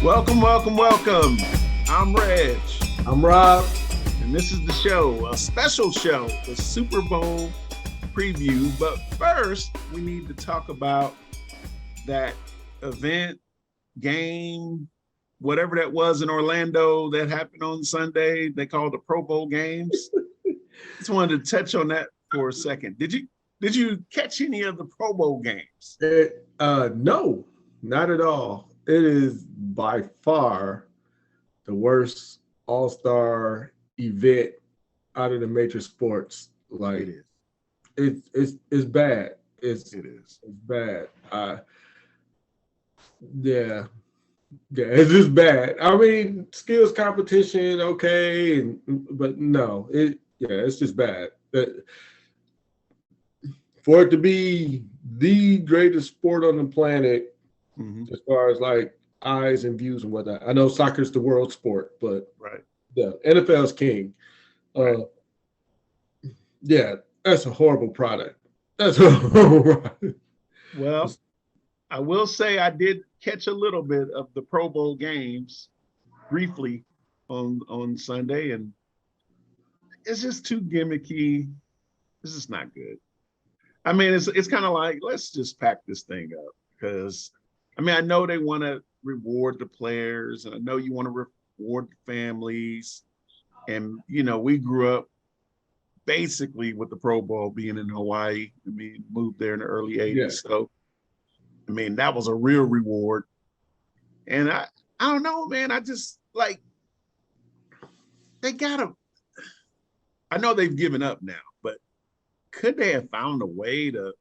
Welcome, welcome, welcome. I'm Reg. I'm Rob. And this is the show, a special show, the Super Bowl preview. But first, we need to talk about that event, game, whatever that was in Orlando that happened on Sunday. They called the Pro Bowl games. Just wanted to touch on that for a second. Did you catch any of the Pro Bowl games? No, not at all. It is by far the worst all-star event out of the major sports. Like It is. it's bad. It is. It's bad. Yeah, it's just bad. I mean, skills competition, okay, but no, it's just bad. For it to be the greatest sport on the planet, as far as like eyes and views and whatnot. I know soccer's the world sport, but Right. the NFL's king. Yeah, that's a horrible product. That's a horrible product. Well, I will say I did catch a little bit of the Pro Bowl games briefly on Sunday, and it's just too gimmicky. It's just not good. I mean, it's kind of like, let's just pack this thing up because, I mean, I know they want to reward the players, and I know you want to reward the families. And, you know, we grew up basically with the Pro Bowl being in Hawaii. I mean, moved there in the early 80s. Yeah. So, I mean, that was a real reward. And I don't know, man. I just like, they gotta, I know they've given up now, but could they have found a way to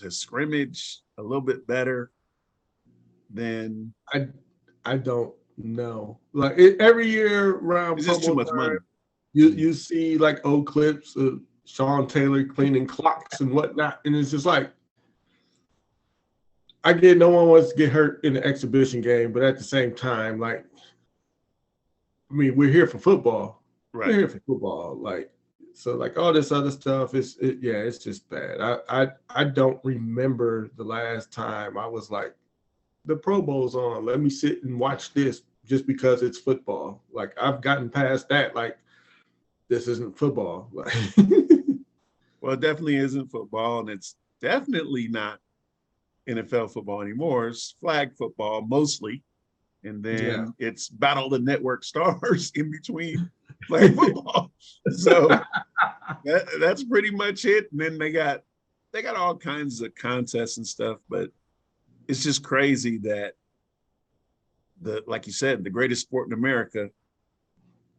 scrimmage a little bit better than? I don't know. Like every year around It's just too much money. You see like old clips of Sean Taylor cleaning clocks and whatnot, and it's just like, I get no one wants to get hurt in the exhibition game, but at the same time, like, I mean, we're here for football. Right. We're here for football. Like, so like all this other stuff it's just bad. I don't remember the last time I was like, the Pro Bowl's on, let me sit and watch this just because it's football. Like, I've gotten past that. Like, this isn't football. Like, Well, it definitely isn't football, and it's definitely not NFL football anymore. It's flag football mostly, and then it's battle the network stars in between flag football. So that's pretty much it. And then they got all kinds of contests and stuff, but it's just crazy that like you said, the greatest sport in America,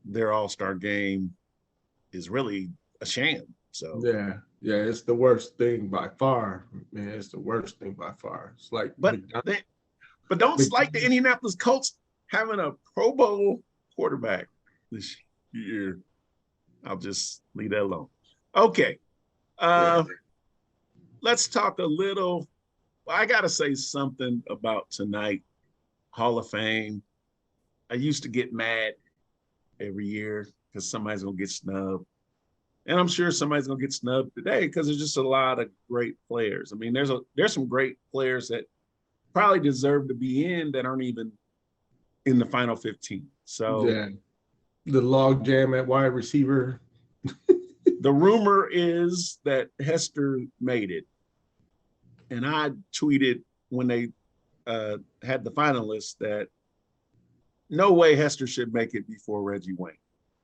their all-star game is really a sham. So yeah, it's the worst thing by far, man. It's the worst thing by far. It's like, but don't slight the Indianapolis Colts having a Pro Bowl quarterback this year. I'll just leave that alone. Okay. Let's talk a little. I got to say something about tonight, Hall of Fame. I used to get mad every year because somebody's going to get snubbed. And I'm sure somebody's going to get snubbed today because there's just a lot of great players. I mean, there's some great players that probably deserve to be in that aren't even in the final 15. So yeah, the log jam at wide receiver. The rumor is that Hester made it. And I tweeted when they had the finalists that no way Hester should make it before Reggie Wayne.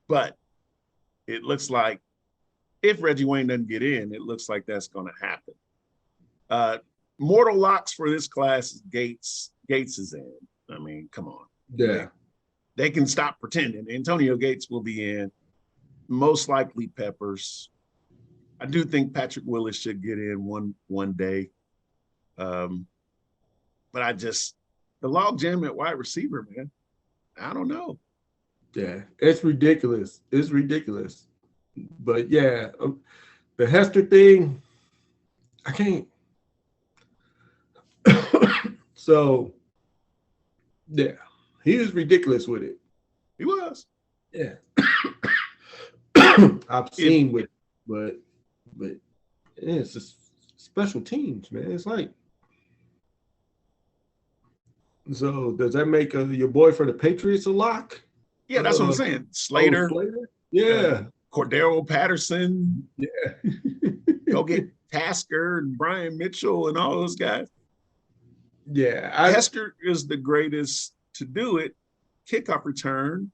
But it looks like if Reggie Wayne doesn't get in, it looks like that's going to happen. Mortal locks for this class is Gates. Gates is in. I mean, come on. Yeah. They can stop pretending. Antonio Gates will be in. Most likely Peppers. I do think Patrick Willis should get in one day. But the log jam at wide receiver, man, I don't know. Yeah, it's ridiculous. It's ridiculous. But yeah, the Hester thing, I can't. So, yeah, he was ridiculous with it. He was. Yeah. I've seen with, but yeah, it's just special teams, man. It's like, So does that make your boy for the Patriots a lock? Yeah, that's what I'm saying. Slater, Slater? Yeah. Cordero Patterson. Yeah. Go get Tasker and Brian Mitchell and all those guys. Yeah. Hester is the greatest to do it, kickoff return.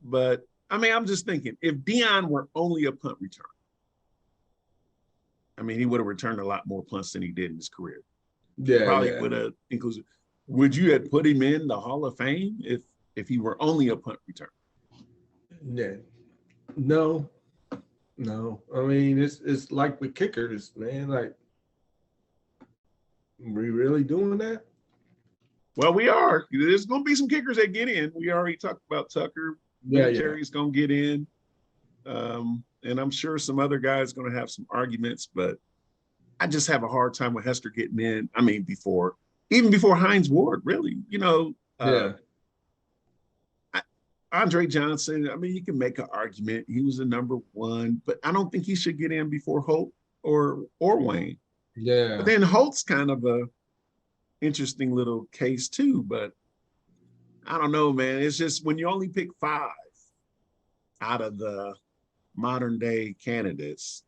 But I mean, I'm just thinking, if Deion were only a punt return, I mean, he would have returned a lot more punts than he did in his career. Yeah. Probably would have included. Would you have put him in the Hall of Fame if he were only a punt return? Yeah. No. I mean, it's like with kickers, man. Like, we really doing that? Well, we are. There's going to be some kickers that get in. We already talked about Tucker. Terry's going to get in. And I'm sure some other guys going to have some arguments, but I just have a hard time with Hester getting in. I mean, even before Hines Ward, really, Andre Johnson, I mean, you can make an argument. He was the number one, but I don't think he should get in before Holt or Wayne. Yeah. But then Holt's kind of a interesting little case too, but I don't know, man. It's just when you only pick 5 out of the modern day candidates,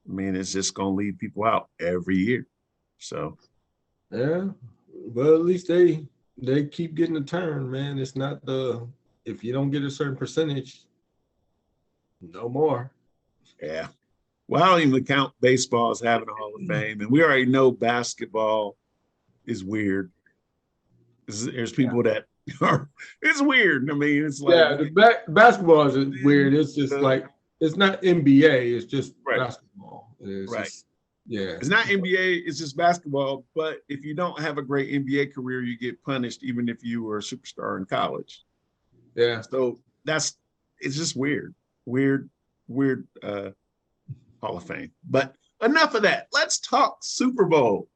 I mean, it's just going to leave people out every year. So, yeah. Well, at least they keep getting a turn, man. It's not if you don't get a certain percentage, no more. Yeah. Well, I don't even count baseball as having a Hall of Fame, and we already know basketball is weird. There's people that are. It's weird. I mean, it's like basketball is weird. It's just like it's not NBA. It's just basketball. It's just, it's not NBA. It's just basketball. But if you don't have a great NBA career, you get punished, even if you were a superstar in college. Yeah. So it's just weird. Hall of Fame. But enough of that. Let's talk Super Bowl.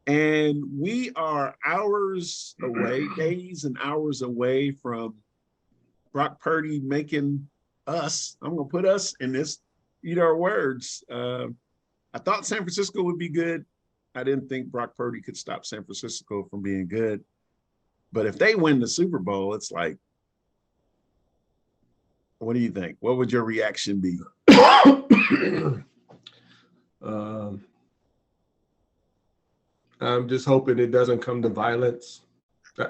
And we are hours away, days and hours away from Brock Purdy making us, I'm going to put us in this, eat our words. I thought San Francisco would be good. I didn't think Brock Purdy could stop San Francisco from being good. But if they win the Super Bowl, it's like, what do you think? What would your reaction be? I'm just hoping it doesn't come to violence. I'm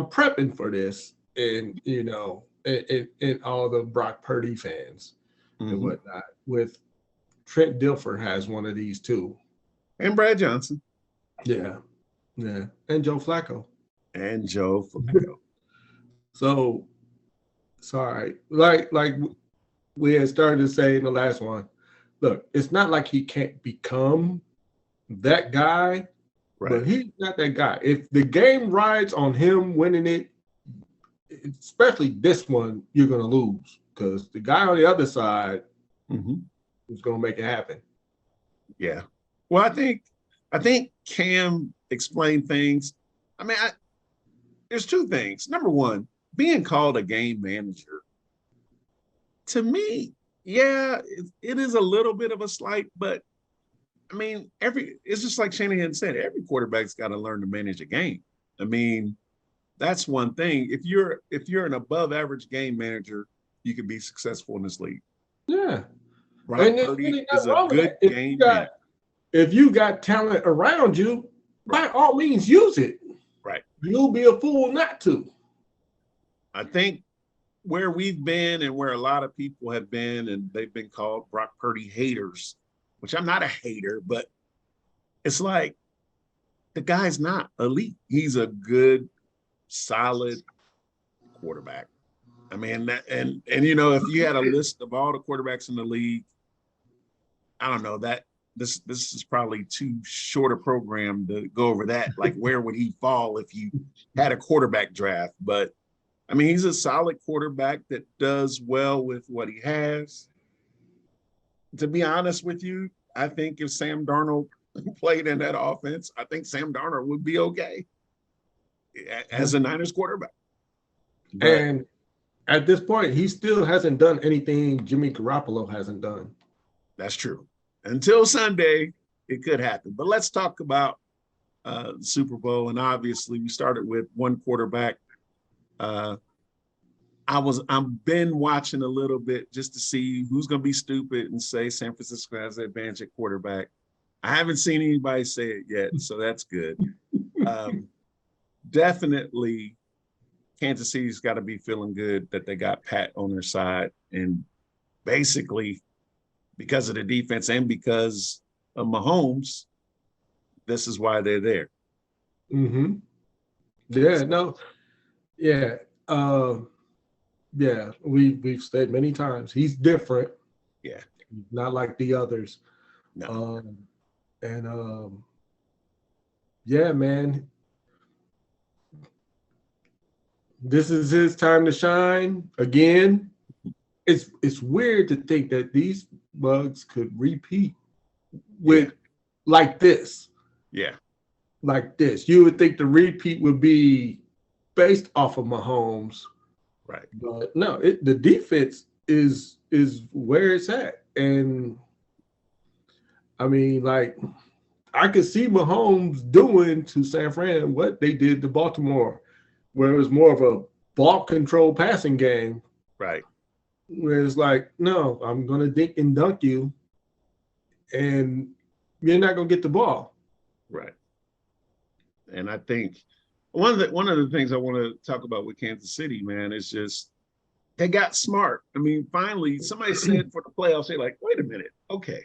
prepping for this, and in all the Brock Purdy fans and whatnot. With Trent Dilfer has one of these too, and Brad Johnson. Yeah, and Joe Flacco. So, sorry, like we had started to say in the last one. Look, it's not like he can't become that guy, but he's not that guy. If the game rides on him winning it, especially this one, you're going to lose because the guy on the other side is going to make it happen. Yeah. Well, I think Cam explained things. I mean, there's 2 things. Number one, being called a game manager, to me, it is a little bit of a slight, but I mean, it's just like Shanahan said, every quarterback's got to learn to manage a game. I mean, that's one thing. If you're an above average game manager, you can be successful in this league. Yeah. Brock Purdy is a good game manager. If you got talent around you, by all means, use it. Right. You'll be a fool not to. I think where we've been and where a lot of people have been, and they've been called Brock Purdy haters, which I'm not a hater, but it's like the guy's not elite. He's a good, solid quarterback. I mean, and if you had a list of all the quarterbacks in the league, I don't know that this is probably too short a program to go over that. Like, where would he fall if you had a quarterback draft? But I mean, he's a solid quarterback that does well with what he has. To be honest with you, I think if Sam Darnold played in that offense, I think Sam Darnold would be okay as a Niners quarterback. And at this point, he still hasn't done anything Jimmy Garoppolo hasn't done. That's true. Until Sunday, it could happen. But let's talk about the Super Bowl. And obviously, we started with one quarterback. I've been watching a little bit just to see who's going to be stupid and say San Francisco has the advantage at quarterback. I haven't seen anybody say it yet, so that's good. Definitely, Kansas City's got to be feeling good that they got Pat on their side. And basically, because of the defense and because of Mahomes, this is why they're there. Mm-hmm. Yeah, no, yeah. Yeah, we've said many times he's different. Yeah, not like the others. No. Yeah, man, this is his time to shine again. It's weird to think that these bugs could repeat with like this. Yeah, like this. You would think the repeat would be based off of Mahomes. right. But no, the defense is where it's at. And I mean, like, I could see Mahomes doing to San Fran what they did to Baltimore, where it was more of a ball control passing game. Right. Where it's like, no, I'm gonna dink and dunk you, and you're not gonna get the ball. Right. And I think one of the things I want to talk about with Kansas City, man, is just they got smart. I mean, finally, somebody said for the playoffs, they're like, wait a minute, okay,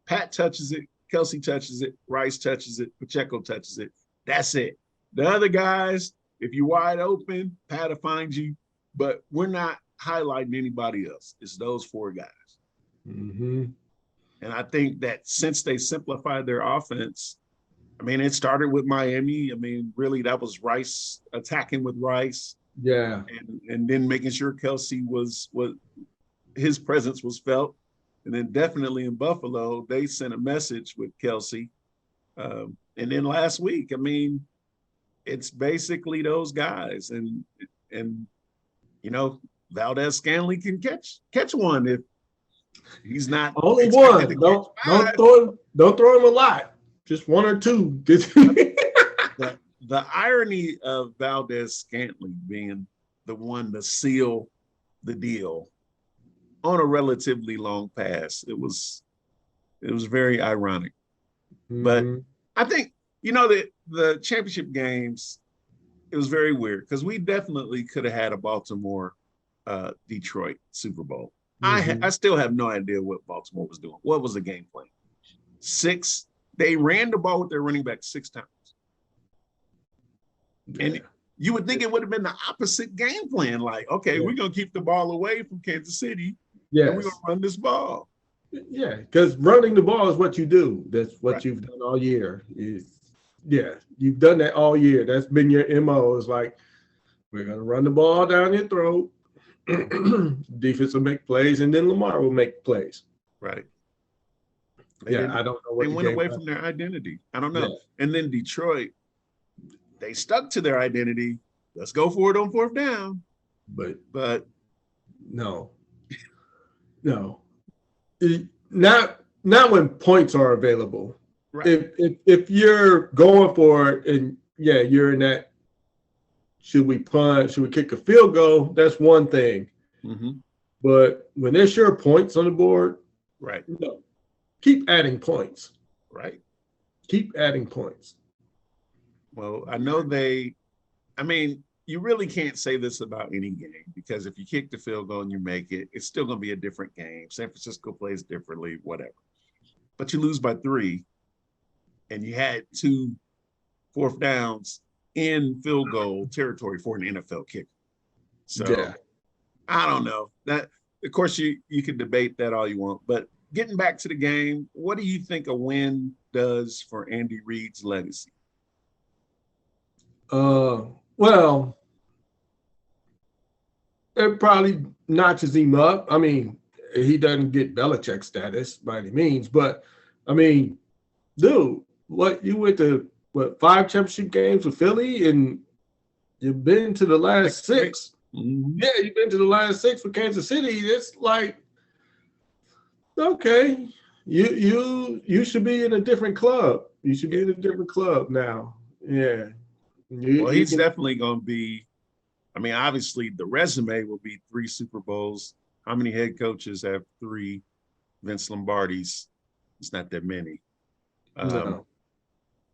Pat touches it, Kelsey touches it, Rice touches it, Pacheco touches it. That's it. The other guys, if you're wide open, Pat will find you, but we're not highlighting anybody else. It's those four guys. Mm-hmm. And I think that since they simplified their offense, I mean, it started with Miami. I mean, really, that was Rice attacking with Rice. Yeah. And then making sure Kelsey was his presence was felt. And then definitely in Buffalo, they sent a message with Kelsey. And then last week, I mean, it's basically those guys. And you know, Valdez Scanley can catch one if he's not only one. Don't throw him a lot. Just one or two. The irony of Valdez Scantling being the one to seal the deal on a relatively long pass, it was very ironic. Mm-hmm. But I think, you know, the championship games, it was very weird because we definitely could have had a Baltimore Detroit Super Bowl. Mm-hmm. I still have no idea what Baltimore was doing. What was the game plan? They ran the ball with their running back 6 times. Yeah. And you would think it would have been the opposite game plan. Like, okay, we're going to keep the ball away from Kansas City. Yeah, and we're going to run this ball. Yeah, because running the ball is what you do. That's what you've done all year. You've done that all year. That's been your MO. It's like, we're going to run the ball down your throat. Defense will make plays, and then Lamar will make plays. Right. I don't know what they went away from their identity. I don't know. Yeah. And then Detroit, they stuck to their identity. Let's go for it on 4th down. But no. Not when points are available. Right. If you're going for it and you're in that, should we punt? Should we kick a field goal? That's one thing. Mm-hmm. But when there's sure points on the board, right? No. Keep adding points. Right. Keep adding points. Well, I know you really can't say this about any game because if you kick the field goal and you make it, it's still going to be a different game. San Francisco plays differently, whatever. But you lose by 3 and you had 2 4th downs in field goal territory for an NFL kicker. So I don't know. That, of course, you can debate that all you want, but getting back to the game, what do you think a win does for Andy Reid's legacy? Well, it probably notches him up. I mean, he doesn't get Belichick status by any means, but I mean, dude, you went to 5 championship games with Philly, and you've been to the last 6. Yeah, you've been to the last 6 for Kansas City. It's like, okay, you should be in a different club. You should be in a different club now. Yeah. Well, he's definitely going to be. I mean, obviously, the resume will be 3 Super Bowls. How many head coaches have 3 Vince Lombardis? It's not that many. No.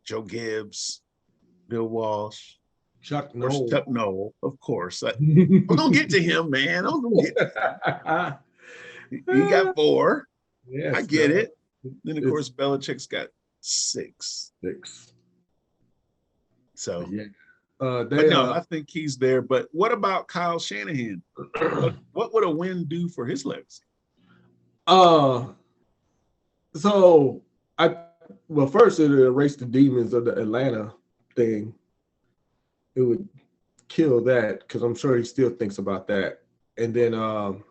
Joe Gibbs, Bill Walsh, Chuck Noll. Chuck Noll, of course. I'm gonna get to him, man. I'm gonna get to him. He got 4. Yes, I get it. Then of course Belichick's got 6. So yeah. But no, I think he's there. But what about Kyle Shanahan? What would a win do for his legacy? So first it would erase the demons of the Atlanta thing. It would kill that because I'm sure he still thinks about that. And then so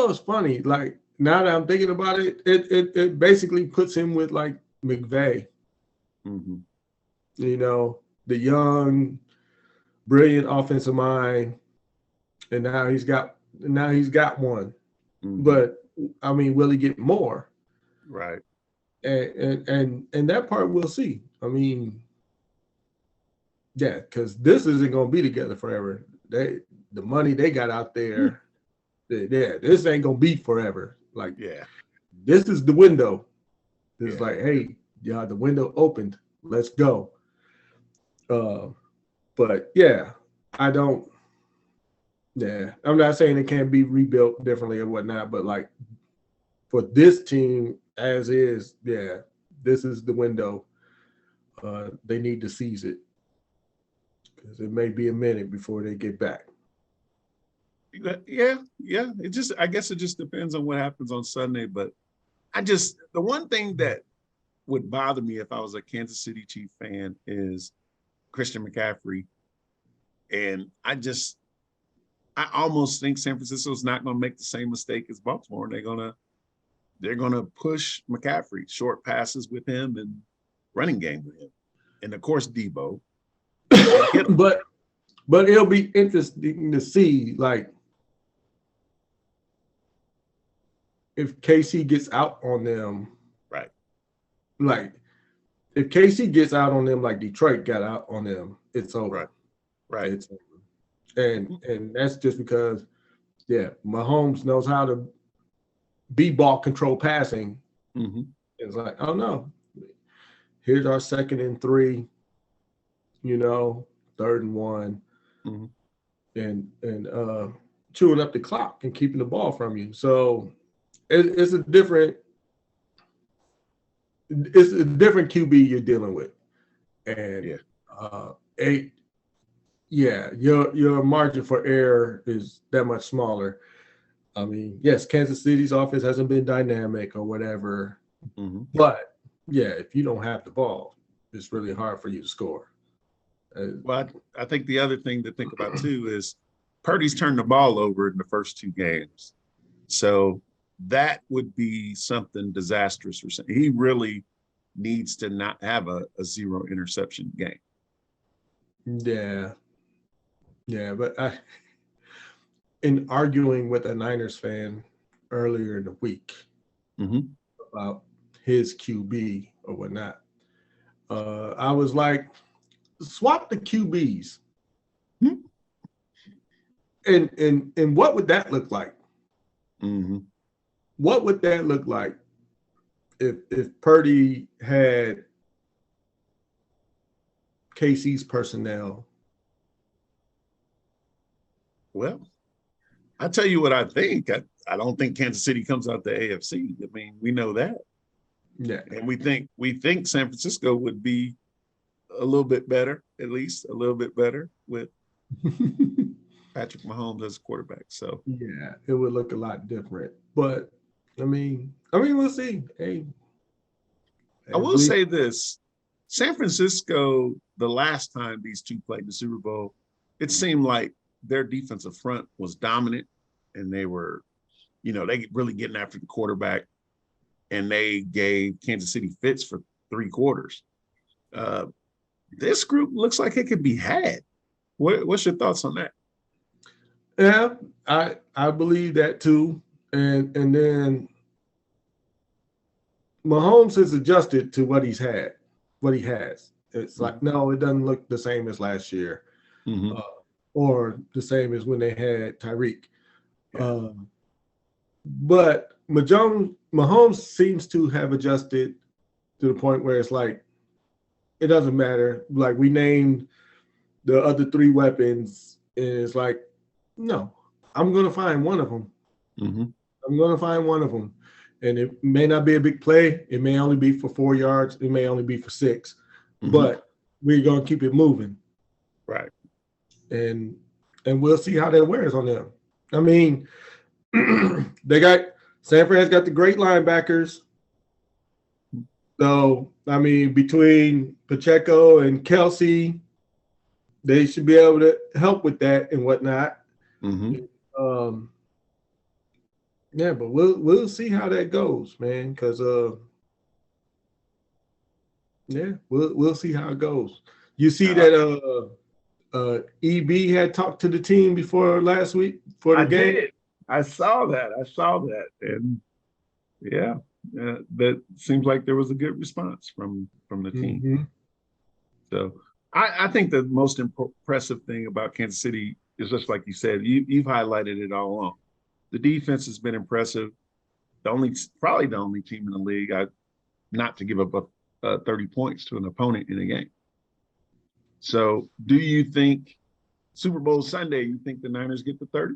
it's funny. Like now that I'm thinking about it, it basically puts him with like McVay. Mm-hmm. You know, the young, brilliant offensive mind, and now he's got one. Mm-hmm. But I mean, will he get more? Right. And that part we'll see. I mean, yeah, because this isn't going to be together forever. The money they got out there, this ain't going to be forever. Like, this is the window. It's like, hey, the window opened. Let's go. But yeah, I'm not saying it can't be rebuilt differently or whatnot, but like for this team as is, this is the window. They need to seize it because it may be a minute before they get back. Yeah. I guess it just depends on what happens on Sunday. But the one thing that would bother me if I was a Kansas City Chief fan is Christian McCaffrey. And I almost think San Francisco's not going to make the same mistake as Baltimore. They're gonna push McCaffrey, short passes with him and running game with him. And of course, Debo. But it'll be interesting to see, like, if KC gets out on them. Right. Like, if KC gets out on them like Detroit got out on them, it's over. Right. It's over. And that's just because, Mahomes knows how to be ball control passing. Mm-hmm. It's like, oh no, here's our 2nd and 3, 3rd and 1, and chewing up the clock and keeping the ball from you. So it's a different QB you're dealing with, and your margin for error is that much smaller. I mean, yes, Kansas City's offense hasn't been dynamic or whatever, but if you don't have the ball, it's really hard for you to score. Well, I think the other thing to think about too is Purdy's turned the ball over in the first 2 games, so that would be something disastrous for him. He really needs to not have a 0 interception game. Yeah, but in arguing with a Niners fan earlier in the week about his QB or whatnot, I was like, swap the QBs. And what would that look like? What would that look like if Purdy had KC's personnel? Well, I'll tell you what I think. I don't think Kansas City comes out the AFC. I mean, we know that. Yeah. And we think San Francisco would be a little bit better, at least a little bit better with Patrick Mahomes as a quarterback. So yeah, it would look a lot different. But I mean, we'll see. Hey, I will say this. San Francisco, the last time these two played the Super Bowl, it seemed like their defensive front was dominant, and they were, they really getting after the quarterback, and they gave Kansas City fits for 3 quarters. this group looks like it could be had. What's your thoughts on that? Yeah, I believe that too. And then Mahomes has adjusted to what he has. It's like, no, it doesn't look the same as last year, or the same as when they had Tyreek. Yeah. But Mahomes seems to have adjusted to the point where it's like, it doesn't matter. Like, we named the other 3 weapons, and it's like, no, I'm going to find one of them. I'm going to find one of them. And it may not be a big play. It may only be for 4 yards. It may only be for 6. But we're going to keep it moving. Right. And we'll see how that wears on them. I mean, San Fran's got the great linebackers. So, I mean, between Pacheco and Kelsey, they should be able to help with that and whatnot. Yeah, but we'll see how that goes, man. Because we'll see how it goes. You see that EB had talked to the team before last week for the game. Did. I saw that, and that seems like there was a good response from the team. So I think the most impressive thing about Kansas City is just like you said. You've highlighted it all along. The defense has been impressive. Probably the only team in the league not to give up 30 points to an opponent in a game. So, do you think Super Bowl Sunday? You think the Niners get the 30?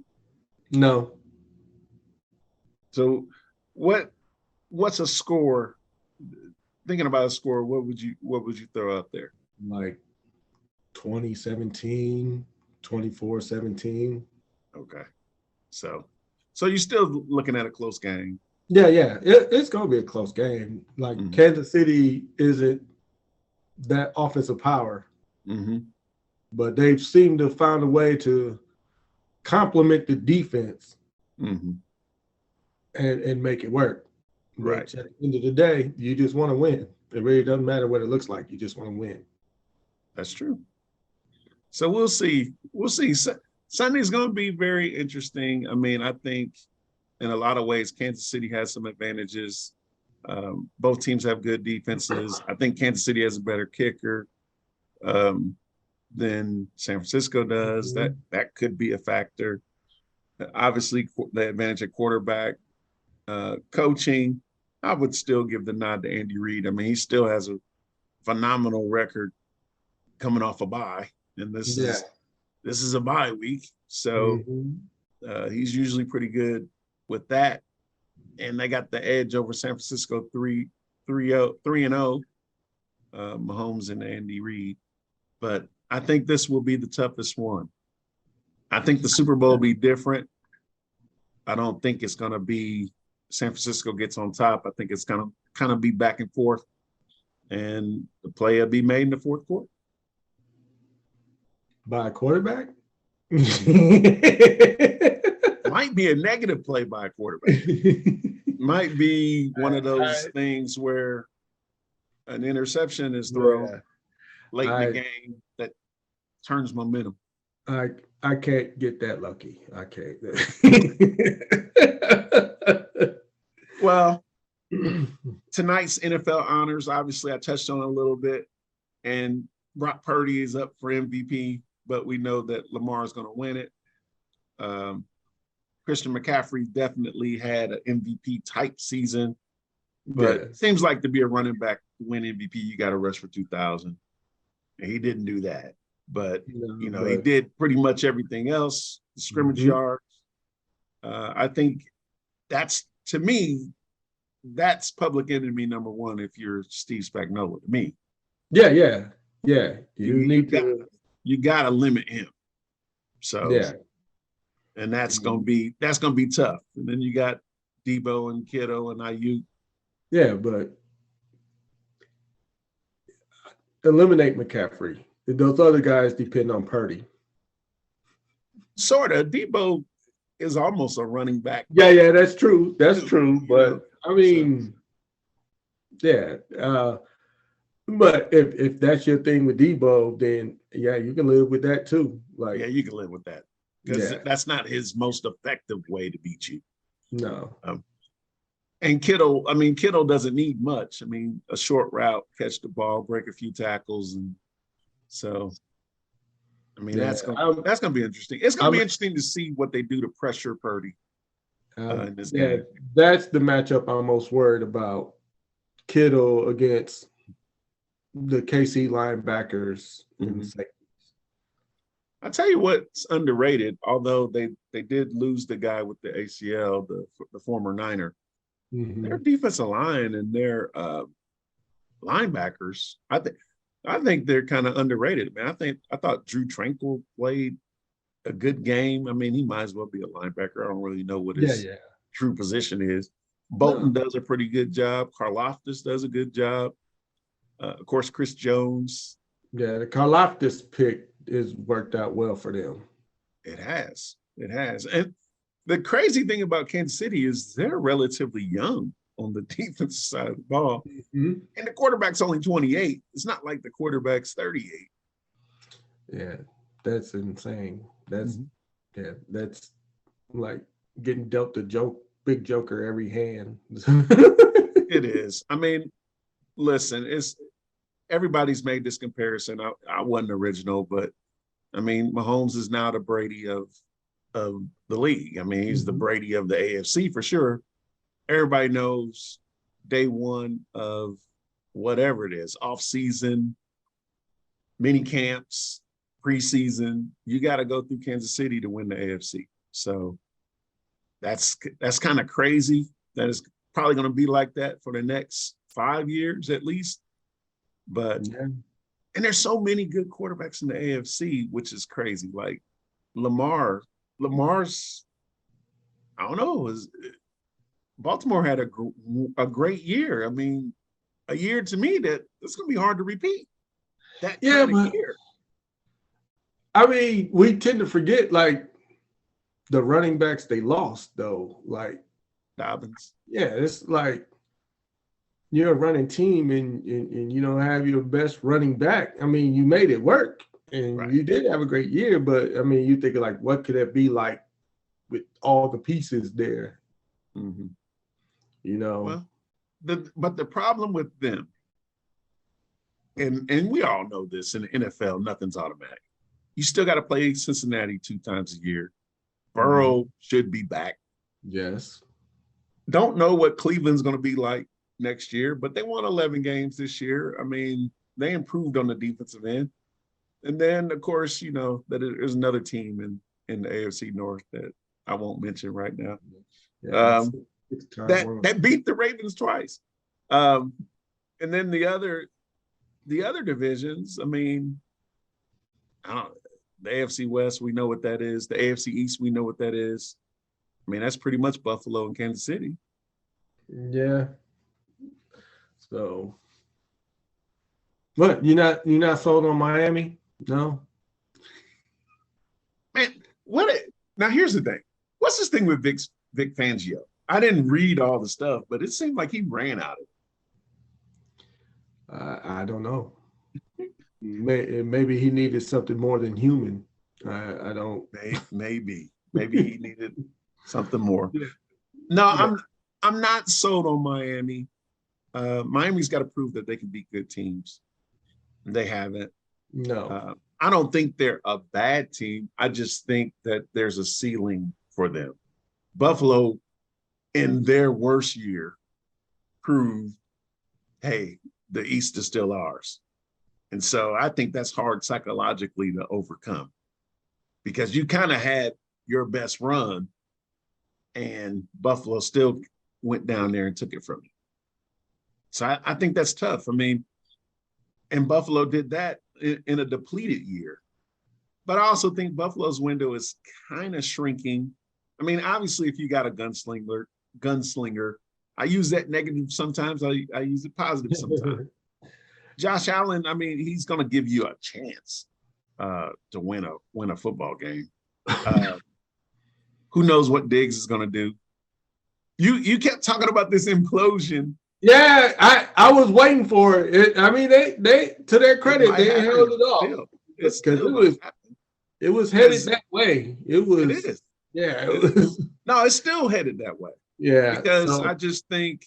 No. So, what's a score? Thinking about a score, what would you throw out there? Like 2017, 24-17. Okay. So you're still looking at a close game. Yeah. It's going to be a close game. Like, Kansas City isn't that offensive power. But they've seemed to find a way to complement the defense and make it work. Right. But at the end of the day, you just want to win. It really doesn't matter what it looks like. You just want to win. That's true. So we'll see. Sunday's going to be very interesting. I mean, I think in a lot of ways, Kansas City has some advantages. Both teams have good defenses. I think Kansas City has a better kicker than San Francisco does. That could be a factor. Obviously, the advantage at quarterback. Coaching, I would still give the nod to Andy Reid. I mean, he still has a phenomenal record coming off a bye, and this is a bye week, so he's usually pretty good with that. And they got the edge over San Francisco 3-0, Mahomes and Andy Reid. But I think this will be the toughest one. I think the Super Bowl will be different. I don't think it's going to be San Francisco gets on top. I think it's going to kind of be back and forth, and the play will be made in the fourth quarter. By a quarterback? Might be a negative play by a quarterback. Might be one of those things where an interception is thrown late in the game that turns momentum. I can't get that lucky. I can't. Well, tonight's NFL honors, obviously I touched on it a little bit, and Brock Purdy is up for MVP, but we know that Lamar is going to win it. Christian McCaffrey definitely had an MVP type season, but it seems like to be a running back to win MVP, you got to rush for 2,000. And he didn't do that, but he did pretty much everything else. The scrimmage yards. I think that's, to me, that's public enemy number one if you're Steve Spagnuolo to me. Yeah. You got to limit him. So and that's gonna be tough. And then you got Debo and Kittle and Ayuk. Yeah, but eliminate McCaffrey. Those other guys depend on Purdy. Sort of. Debo is almost a running back. Yeah, that's true. That's true. But I mean, But if that's your thing with Debo, then yeah, you can live with that too. Like, Yeah, you can live with that because that's not his most effective way to beat you. No. And Kittle doesn't need much. I mean, a short route, catch the ball, break a few tackles, and so. I mean, that's gonna be interesting. It's gonna be interesting to see what they do to pressure Purdy in this game. That's the matchup I'm most worried about. Kittle against the KC linebackers in the second. I'll tell you what's underrated, although they did lose the guy with the ACL, the former Niner. Their defensive line and their linebackers, I think they're kind of underrated, man. I thought Drew Tranquil played a good game. I mean, he might as well be a linebacker. I don't really know what his true position is. Bolton does a pretty good job. Karlaftis does a good job. Of course, Chris Jones. Yeah, the Karlaftis pick is worked out well for them. It has. And the crazy thing about Kansas City is they're relatively young on the defensive side of the ball. And the quarterback's only 28. It's not like the quarterback's 38. Yeah, that's insane. That's like getting dealt a big joker every hand. It is. I mean, listen, everybody's made this comparison. I wasn't original, but I mean, Mahomes is now the Brady of the league. I mean, he's the Brady of the AFC for sure. Everybody knows day one of whatever it is, off season, mini camps, preseason, you got to go through Kansas City to win the AFC. So that's kind of crazy. That is probably going to be like that for the next 5 years at least. But and there's so many good quarterbacks in the AFC, which is crazy. Like Lamar's, I don't know, Baltimore had a great year. I mean, a year to me that it's going to be hard to repeat. That kind of year. I mean, we tend to forget like the running backs they lost though, like Dobbins. Yeah, it's like you're a running team and you don't have your best running back. I mean, you made it work and you did have a great year, but I mean, you think like, what could it be like with all the pieces there? You know. Well, but the problem with them, and we all know this in the NFL, nothing's automatic. You still got to play Cincinnati 2 times a year. Burrow should be back. Yes. Don't know what Cleveland's going to be like next year, but they won 11 games this year. I mean, they improved on the defensive end. And then, of course, you know, that there's another team in the AFC North that I won't mention right now. That beat the Ravens twice. And then the other divisions, I mean, the AFC West, we know what that is. The AFC East, we know what that is. I mean, that's pretty much Buffalo and Kansas City. Yeah. So, what, you're not sold on Miami? No. Man, now here's the thing. What's this thing with Vic Fangio? I didn't read all the stuff, but it seemed like he ran out of it. I don't know. Maybe he needed something more than human. I don't. Maybe he needed something more. No, I'm not sold on Miami. Miami's got to prove that they can beat good teams. They haven't. No. I don't think they're a bad team. I just think that there's a ceiling for them. Buffalo, in their worst year, proved, hey, the East is still ours. And so I think that's hard psychologically to overcome because you kind of had your best run and Buffalo still went down there and took it from you. So I think that's tough. I mean, and Buffalo did that in a depleted year. But I also think Buffalo's window is kind of shrinking. I mean, obviously, if you got a gunslinger, I use that negative sometimes. I use it positive sometimes. Josh Allen, I mean, he's going to give you a chance to win a football game. Who knows what Diggs is going to do? You kept talking about this implosion Yeah, I was waiting for it. I mean, they to their It credit, might they happen held it off still. It because still might happen it was headed because that way. It it was is. yeah, it It is. was No, it's still headed that way yeah. because So I just think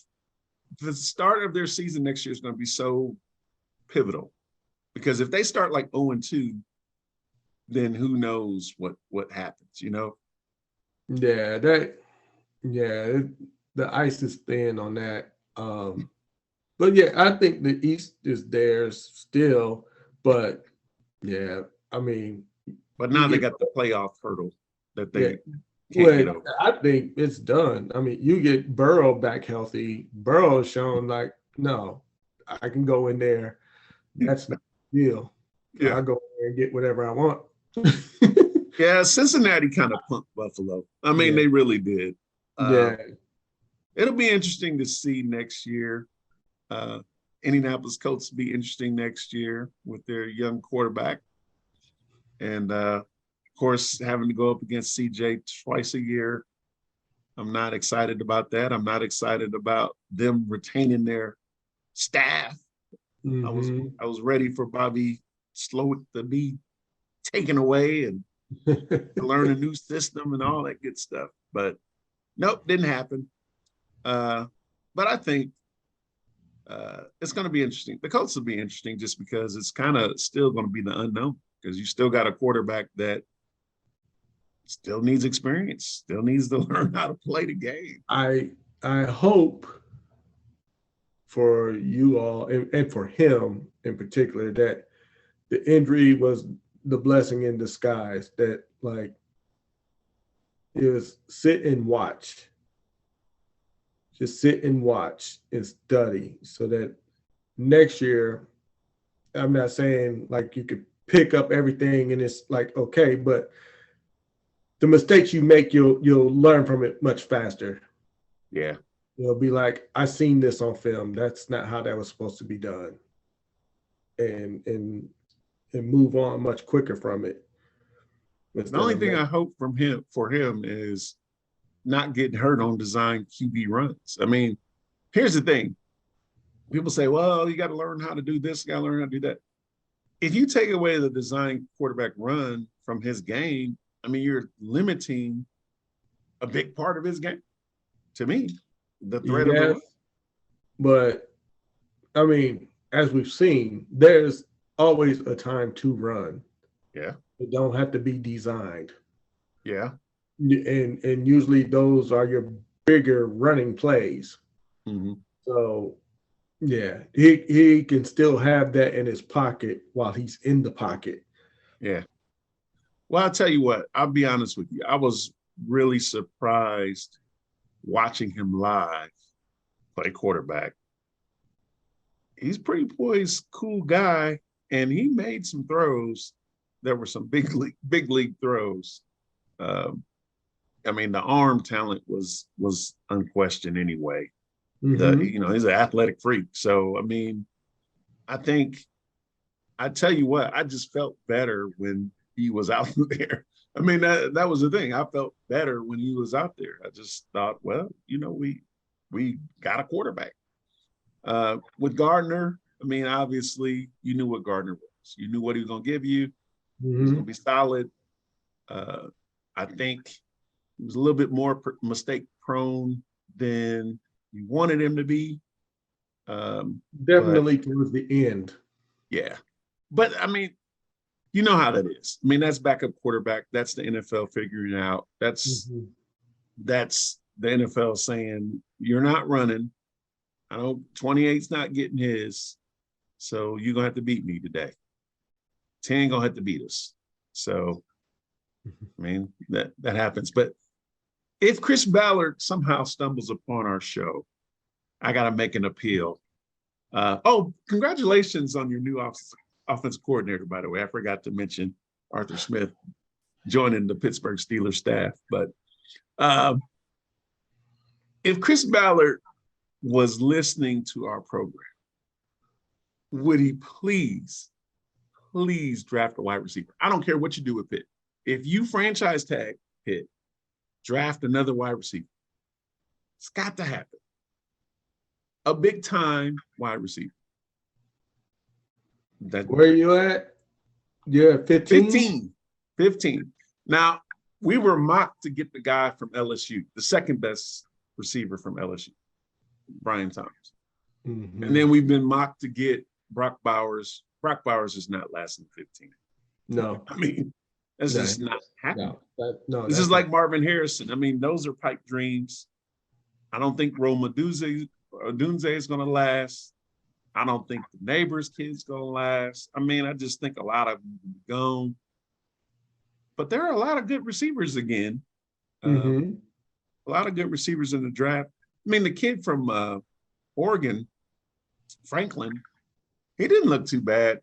the start of their season next year is going to be so pivotal. Because if they start like 0-2, then who knows what happens, you know? yeah, the ice is thin on that. But yeah, I think the East is theirs still. But yeah, I mean, But you now they get got the playoff hurdle that yeah. they can't Well, get over. I think it's done. I mean, you get Burrow back healthy. Burrow's shown like, no, I can go in there. That's not the deal. Yeah. I'll go in there and get whatever I want. Yeah, Cincinnati kind of punked Buffalo. I mean, Yeah. they really did. Uh, Yeah. it'll be interesting to see next year. Uh, Indianapolis Colts will be interesting next year with their young quarterback. And of course, having to go up against CJ twice a year. I'm not excited about that. I'm not excited about them retaining their staff. I was Hmm. I was ready for Bobby Slowick to be taken away and to learn a new system and all that good stuff. But nope, didn't happen. Uh, but I think it's going to be interesting. The Colts will be interesting just because it's kind of still going to be the unknown because you still got a quarterback that still needs experience, still needs to learn how to play the game. I hope for you all and for him in particular that the injury was the blessing in disguise that like is sit and watch. Just sit and watch and study so that next year, I'm not saying like you could pick up everything and it's like okay, but the mistakes you make, you'll learn from it much faster. Yeah. You'll be like, I seen this on film. That's not how that was supposed to be done, and and move on much quicker from it The instead only of thing I hope from him for him is not getting hurt on design QB runs. I mean, here's the thing. People say, well, you got to learn how to do this, you got to learn how to do that. If you take away the design quarterback run from his game, I mean, you're limiting a big part of his game to me, the threat of the yes, run. but I mean, as we've seen, there's always a time to run. Yeah. It don't have to be designed. Yeah. And usually those are your bigger running plays. Mm-hmm. So yeah, he can still have that in his pocket while he's in the pocket. Yeah. Well, I'll tell you what, I'll be honest with you. I was really surprised watching him live play quarterback. He's pretty poised, cool guy, and he made some throws that were some big league throws. Um, I mean, the arm talent was unquestioned anyway. Mm-hmm. He's an athletic freak. So I mean, I think I tell you what, I just felt better when he was out there. I mean, that was the thing. I felt better when he was out there. I just thought, well, we got a quarterback. With Gardner, I mean, obviously you knew what Gardner was. You knew what he was going to give you. He was going Mm-hmm. to be solid. Uh, I think he was a little bit more mistake prone than you wanted him to be. But Definitely towards the end. yeah, but I mean, you know how that is. I mean, that's backup quarterback. That's the NFL figuring out. Mm-hmm. That's the NFL saying you're not running. I know 28's not getting his, so you're gonna have to beat me today. 10 gonna have to beat us. So I mean that happens. But if Chris Ballard somehow stumbles upon our show, I gotta make an appeal. Congratulations on your new offensive coordinator, by the way. I forgot to mention Arthur Smith joining the Pittsburgh Steelers staff. But if Chris Ballard was listening to our program, would he please draft a wide receiver? I don't care what you do with Pitt. If you franchise tag Pitt, draft another wide receiver. It's got to happen. a big time wide receiver. Where are you at? You're at 15? 15. Now, we were mocked to get the guy from LSU, the second best receiver from LSU, Brian Thomas. Mm-hmm. And then we've been mocked to get Brock Bowers. Brock Bowers is not lasting 15. No. I mean, that's just not happening. No, this is like Marvin Harrison. I mean, those are pipe dreams. I don't think Rome Odunze is going to last. I don't think the neighbor's kid's going to last. I mean, I just think a lot of them gone. But there are a lot of good receivers again. Mm-hmm. A lot of good receivers in the draft. I mean, the kid from Oregon, Franklin, he didn't look too bad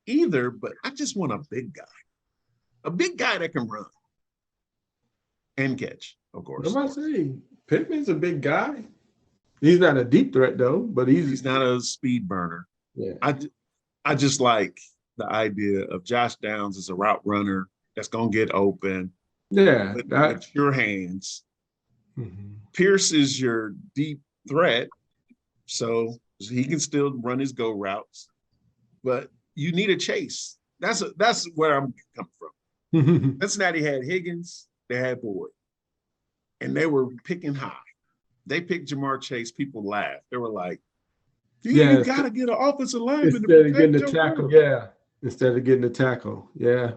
either, but I just want a big guy that can run and catch, of course. What am I saying? Pittman's a big guy. He's not a deep threat though, but he's not a speed burner. Yeah. I just like the idea of Josh Downs as a route runner that's gonna get open. Yeah, with your hands. Mm-hmm. Pierce is your deep threat, so he can still run his go routes, but you need a chase. That's where I'm coming from. Cincinnati had Higgins, they had Boyd, and they were picking high. They picked Jamar Chase. People laughed. They were like, you got to get an offensive lineman instead of getting the tackle. Yeah, instead of getting the tackle. Yeah.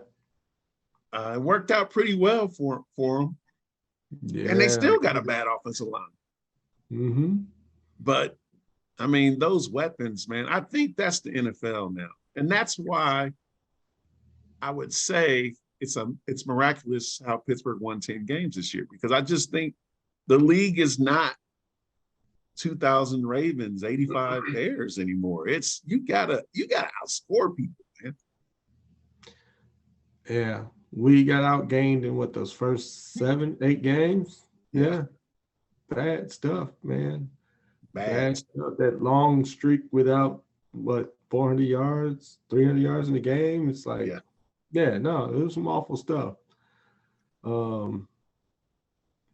It worked out pretty well for them. Yeah. And they still got a bad offensive line. Mm-hmm. But, I mean, those weapons, man, I think that's the NFL now. And that's why I would say it's miraculous how Pittsburgh won 10 games this year, because I just think the league is not 2000 Ravens, 85 Bears anymore. It's you gotta outscore people, man. Yeah, we got outgained in those first 7-8 games. Yeah, bad stuff, man. Bad stuff. That long streak without 400 yards, 300 yards in the game. It's like, no, it was some awful stuff.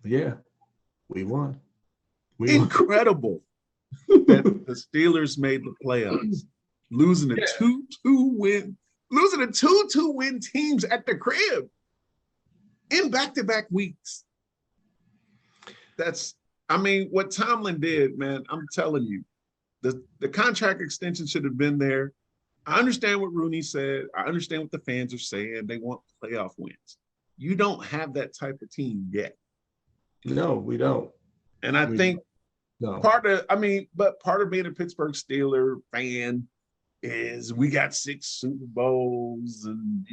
Yeah. We won. Incredible that the Steelers made the playoffs, losing a 2-2 win teams at the crib in back-to-back weeks. What Tomlin did, man, I'm telling you, the contract extension should have been there. I understand what Rooney said. I understand what the fans are saying. They want playoff wins. You don't have that type of team yet. No, we don't. And I think part of being a Pittsburgh Steeler fan is we got 6 Super Bowls and,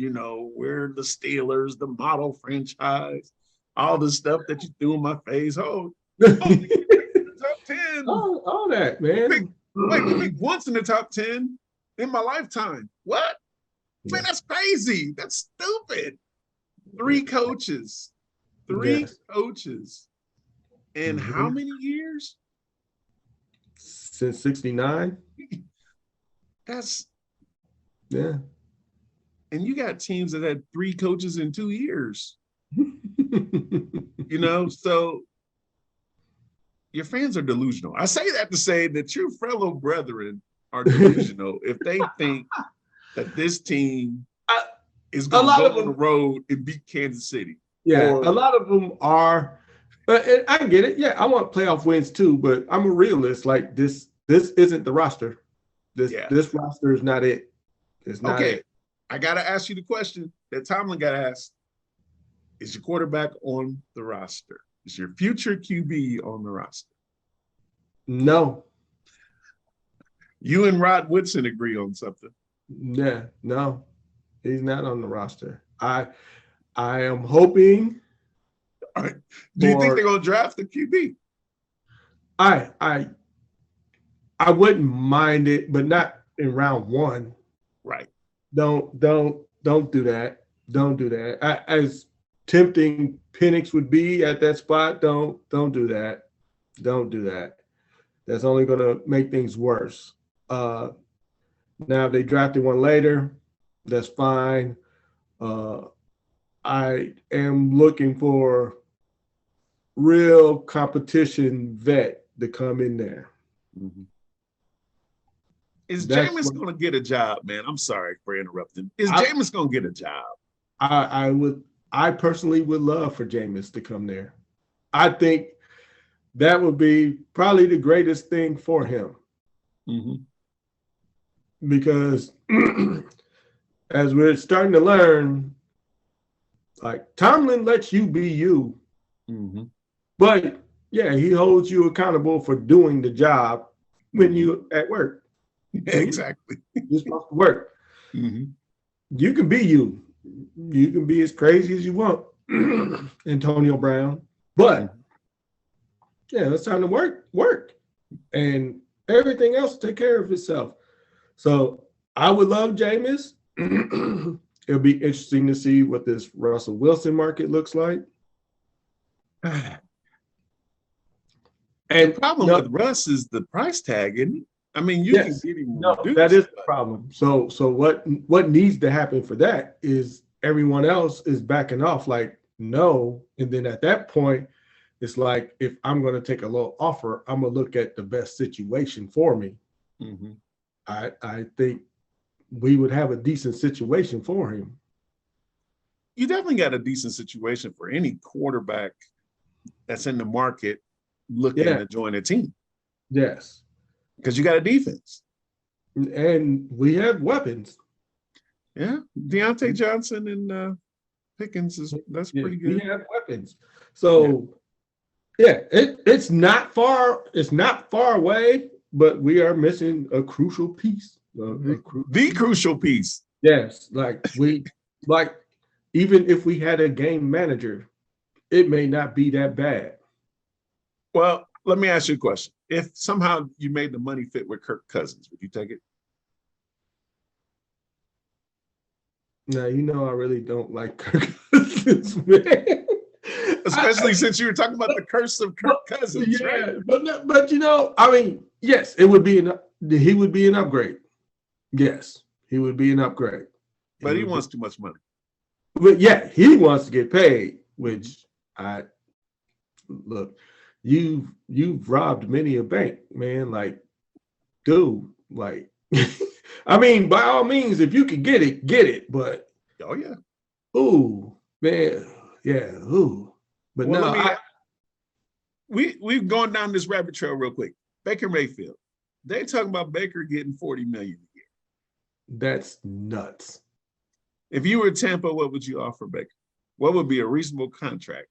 we're the Steelers, the model franchise, all the stuff that you threw in my face. Oh, top 10. All that, man. We picked once in the top 10 in my lifetime. What? Yeah. Man, that's crazy. That's stupid. 3 coaches. 3 coaches. In how many years? Since 69. And you got teams that had 3 coaches in 2 years. So your fans are delusional. I say that to say that your fellow brethren are delusional if they think that this team is going to go on the road and beat Kansas City. Yeah, a lot of them are. But I get it. Yeah, I want playoff wins too, but I'm a realist. Like this isn't the roster. This roster is not it. It's not it. I got to ask you the question that Tomlin got asked. Is your quarterback on the roster? Is your future QB on the roster? No. You and Rod Woodson agree on something. Yeah, no. He's not on the roster. I am hoping. All right. Do you think they're going to draft the QB? I wouldn't mind it, but not in round 1. Right. Don't do that. Don't do that. As tempting Penix would be at that spot, don't do that. Don't do that. That's only going to make things worse. Now, if they drafted one later, that's fine. I am looking for real competition vet to come in there. Mm-hmm. Is That's Jameis what going to get a job, man? I'm sorry for interrupting. Is I, Jameis going to get a job? I personally would love for Jameis to come there. I think that would be probably the greatest thing for him Mm-hmm. because as we're starting to learn, like Tomlin lets you be you, Mm-hmm. but yeah, he holds you accountable for doing the job when you at work. Yeah, exactly. You're supposed to work. Mm-hmm. You can be you. You can be as crazy as you want, Antonio Brown. But yeah, it's time to work. And everything else take care of itself. So I would love Jameis. It'll be interesting to see what this Russell Wilson market looks like. And the problem with Russ is the price tag, isn't it? I mean, you can get him reduced. That is the problem. So what needs to happen for that is everyone else is backing off like no. And then at that point, it's like if I'm going to take a low offer, I'm going to look at the best situation for me. Mm-hmm. I think we would have a decent situation for him. You definitely got a decent situation for any quarterback that's in the market looking to join a team. Yes. Because you got a defense. And we have weapons. Yeah. Deontay Johnson and Pickens that's pretty good. We have weapons. So it's not far away, but we are missing a crucial piece. The crucial piece. Yes. Like even if we had a game manager, it may not be that bad. Well, let me ask you a question. If somehow you made the money fit with Kirk Cousins, would you take it? No, I really don't like Kirk Cousins, man. Especially since you were talking about the curse of Kirk Cousins, right? But I mean, yes, he would be an upgrade. Yes, he would be an upgrade. But he wants too much money. But yeah, he wants to get paid, which look, you've robbed many a bank, man. Like, dude, like I mean, by all means, if you can get it. But oh yeah. Ooh, man. Yeah, ooh. But well, no, we've gone down this rabbit trail real quick. Baker Mayfield. They talking about Baker getting $40 million a year. That's nuts. If you were Tampa, what would you offer Baker? What would be a reasonable contract?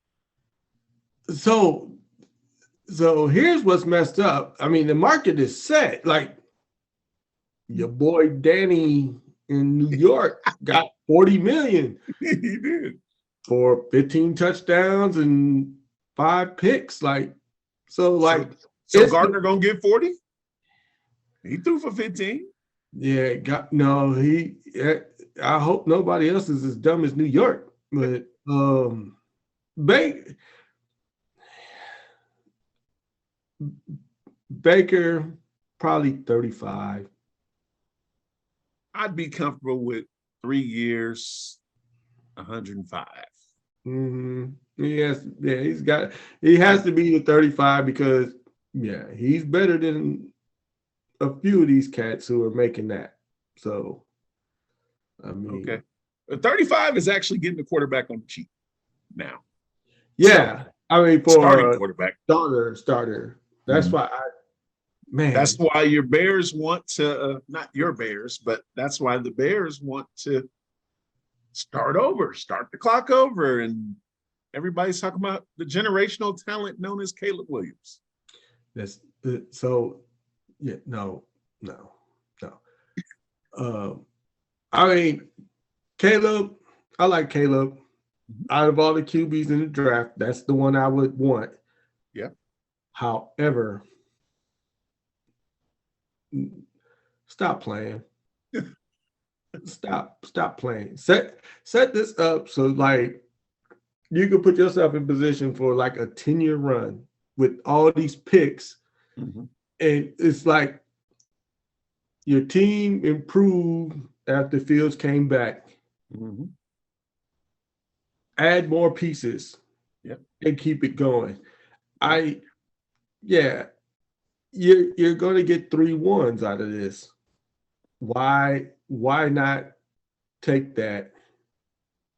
So here's what's messed up. I mean, the market is set. Like your boy Danny in New York got $40 million. He did. For 15 touchdowns and 5 picks. So Gardner gonna get 40? He threw for 15. Yeah, I hope nobody else is as dumb as New York. But Baker probably 35. I'd be comfortable with 3 years, 105. Mm-hmm. He has to be the 35 because he's better than a few of these cats who are making that. So I mean, okay, 35 is actually getting the quarterback on the cheap now. Yeah, so, I mean, for starting quarterback, starter. That's why that's why your Bears want to not your Bears, but that's why the Bears want to start the clock over, and everybody's talking about the generational talent known as Caleb Williams. That's so. Yeah, no. I mean, Caleb. I like Caleb. Out of all the QBs in the draft, that's the one I would want. Yeah. However, stop playing. Stop playing. Set this up so like you can put yourself in position for like a 10-year run with all these picks. Mm-hmm. And it's like your team improved after Fields came back. Mm-hmm. Add more pieces. Yep. And keep it going. You're going to get 3 1s out of this. why not take that,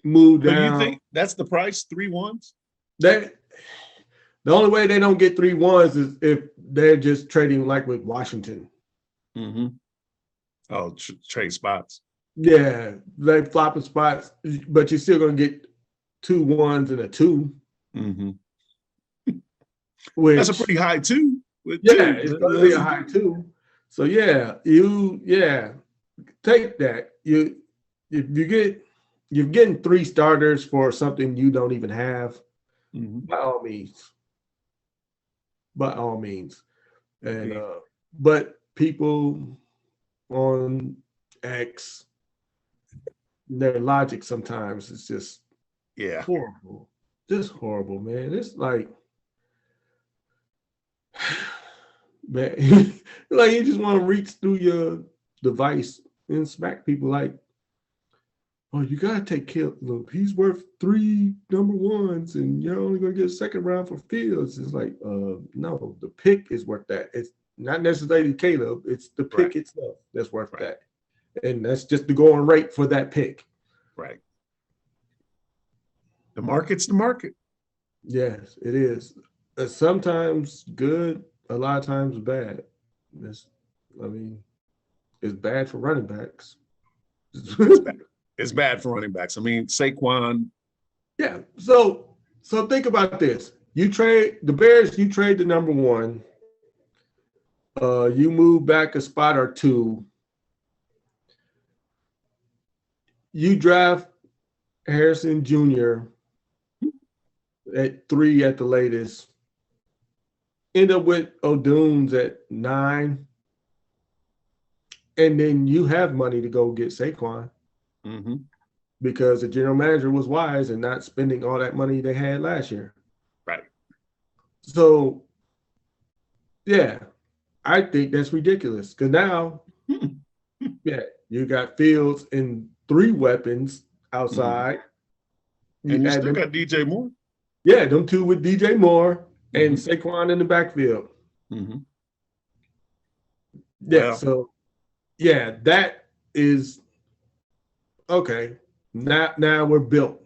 move So you down? think that's the price? 3 ones? That the only way they don't get 3 ones is if they're just trading like with Washington. Mm-hmm. Oh, trade spots. Yeah, they flopping spots, but you're still gonna get 2 ones and a 2. Mm-hmm. Which, that's a pretty high 2. Yeah, it's gonna be a high 2. So yeah, take that. You're getting 3 starters for something you don't even have. Mm-hmm. By all means. And but people on X, their logic sometimes is just horrible. Just horrible, man. It's like, man, like you just want to reach through your device and smack people like, oh, you gotta take Caleb. He's worth 3 number ones, and you're only gonna get a second round for Fields. It's like, no, the pick is worth that. It's not necessarily Caleb, it's the pick itself that's worth that. And that's just the going rate for that pick. Right. The market's the market. Yes, it is. Sometimes good, a lot of times bad. It's bad for running backs. It's bad for running backs. I mean, Saquon. Yeah. So think about this. You trade the Bears, you trade the number 1. You move back a spot or 2. You draft Harrison Jr. at 3 at the latest. End up with O'Doones at 9. And then you have money to go get Saquon. Mm-hmm. Because the general manager was wise and not spending all that money they had last year. Right. So, yeah, I think that's ridiculous. Because now, you got Fields and 3 weapons outside. Mm-hmm. And you still got DJ Moore. Yeah, them 2 with DJ Moore and Saquon in the backfield. Mm-hmm. Yeah, well, so, yeah, that is okay. Now we're built.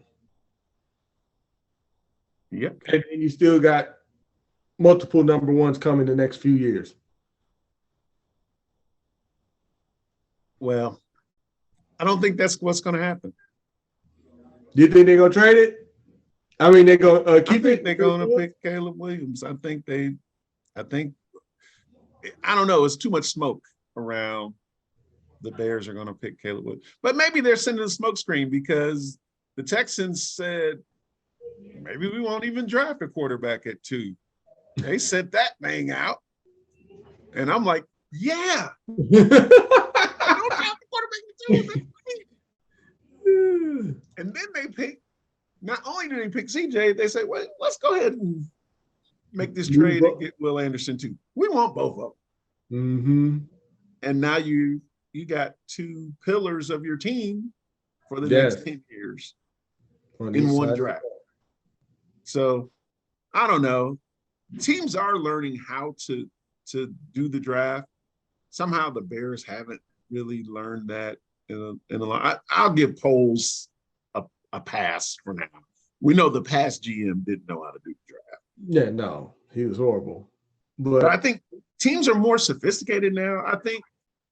Yep. And then you still got multiple number 1s coming the next few years. Well, I don't think that's what's going to happen. Do you think they're going to trade it? I mean, they're going to keep it? They're going to pick Caleb Williams. I don't know. It's too much smoke around. The Bears are going to pick Caleb Williams. But maybe they're sending a smoke screen because the Texans said, maybe we won't even draft a quarterback at 2. They sent that thing out. And I'm like, yeah. Don't draft a quarterback at 2. And then they pick, not only do they pick CJ, they say, well, let's go ahead and make this trade and get Will Anderson too. We want both of them. Mm-hmm. And now you got 2 pillars of your team for the next 10 years in one draft. So I don't know. Teams are learning how to do the draft. Somehow the Bears haven't really learned that in a lot. I'll give Poles a pass for now. We know the past GM didn't know how to do the draft. Yeah, no, he was horrible. But I think teams are more sophisticated now. I think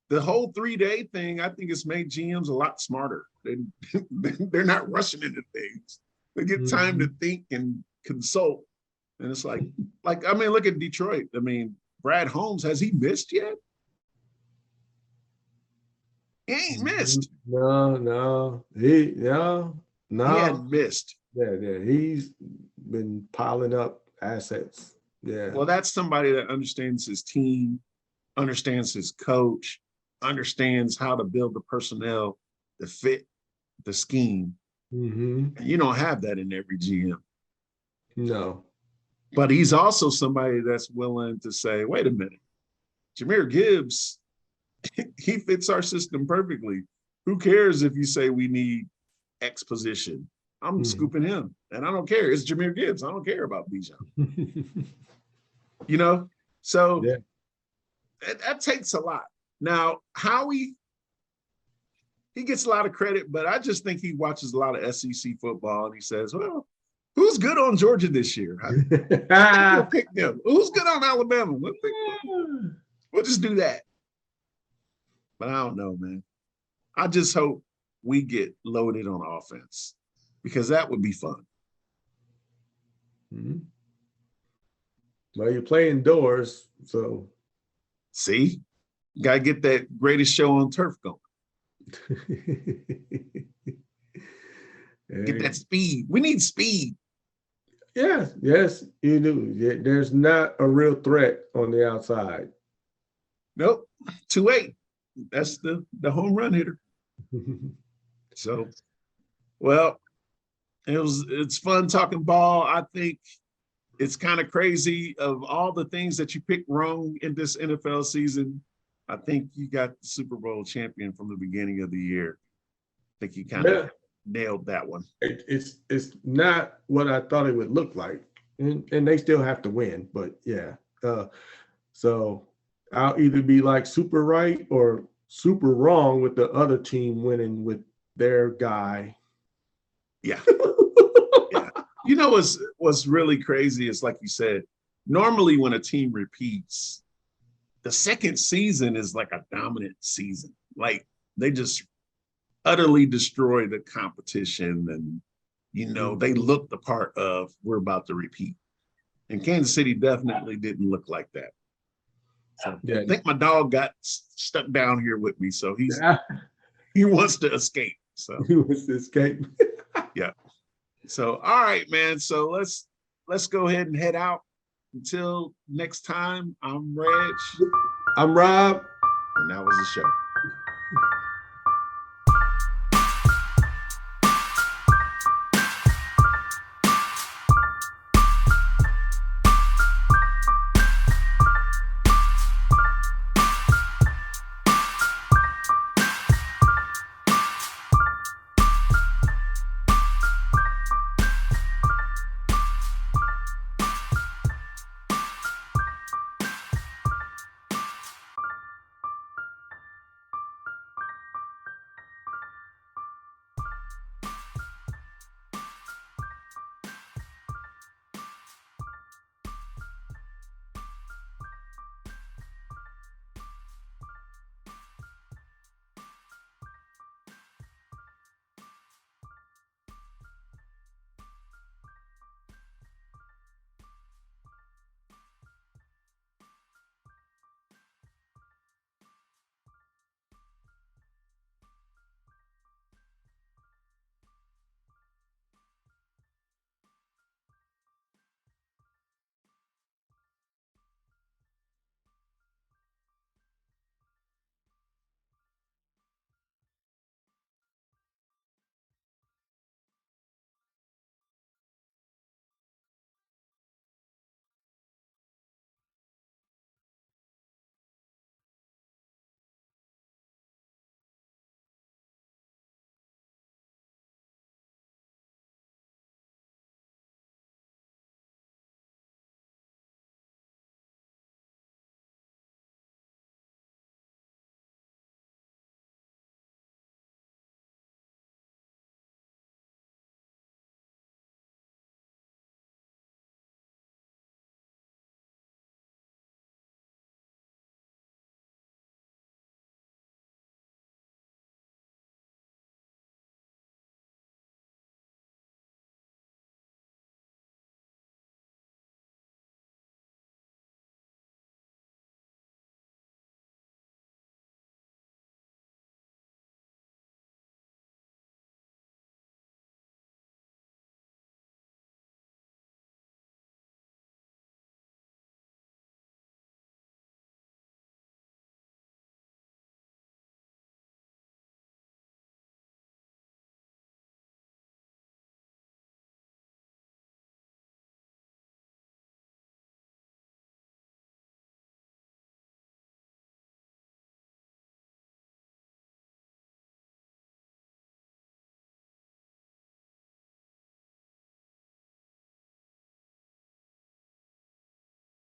the whole 3-day thing, I think it's made GMs a lot smarter. They're not rushing into things. They get time to think and consult. And it's like, I mean, look at Detroit. I mean, Brad Holmes, has he missed yet? He ain't missed. No. He hadn't missed. Yeah. He's been piling up assets. Yeah. Well, that's somebody that understands his team, understands his coach, understands how to build the personnel to fit the scheme. Mm-hmm. And you don't have that in every GM. No. But he's also somebody that's willing to say, wait a minute, Jahmyr Gibbs, he fits our system perfectly. Who cares if you say we need X position? I'm scooping him. And I don't care. It's Jahmyr Gibbs. I don't care about Bijan. So that takes a lot. Now, Howie, he gets a lot of credit, but I just think he watches a lot of SEC football and he says, well, who's good on Georgia this year? We'll pick them. Who's good on Alabama? We'll just do that. But I don't know, man. I just hope we get loaded on offense because that would be fun. Mm-hmm. Well, you're playing doors, so. See, you got to get that greatest show on turf going. Get that speed. We need speed. Yes, you do. There's not a real threat on the outside. Nope. 2-8. That's the home run hitter. So, well, it's fun talking ball. I think it's kind of crazy of all the things that you picked wrong in this NFL season. I think you got the Super Bowl champion from the beginning of the year. I think you kind of nailed that one. It's not what I thought it would look like, and they still have to win. But yeah, so I'll either be like super right or super wrong with the other team winning with their guy. Yeah. Yeah. You know what's really crazy is, like you said, normally when a team repeats, the second season is like a dominant season. Like they just utterly destroy the competition and, they look the part of we're about to repeat. And Kansas City definitely didn't look like that. So yeah. I think my dog got stuck down here with me, so he wants to escape. So he wants to escape. Yeah. So all right, man. So let's go ahead and head out. Until next time, I'm Reg. I'm Rob. And that was the show.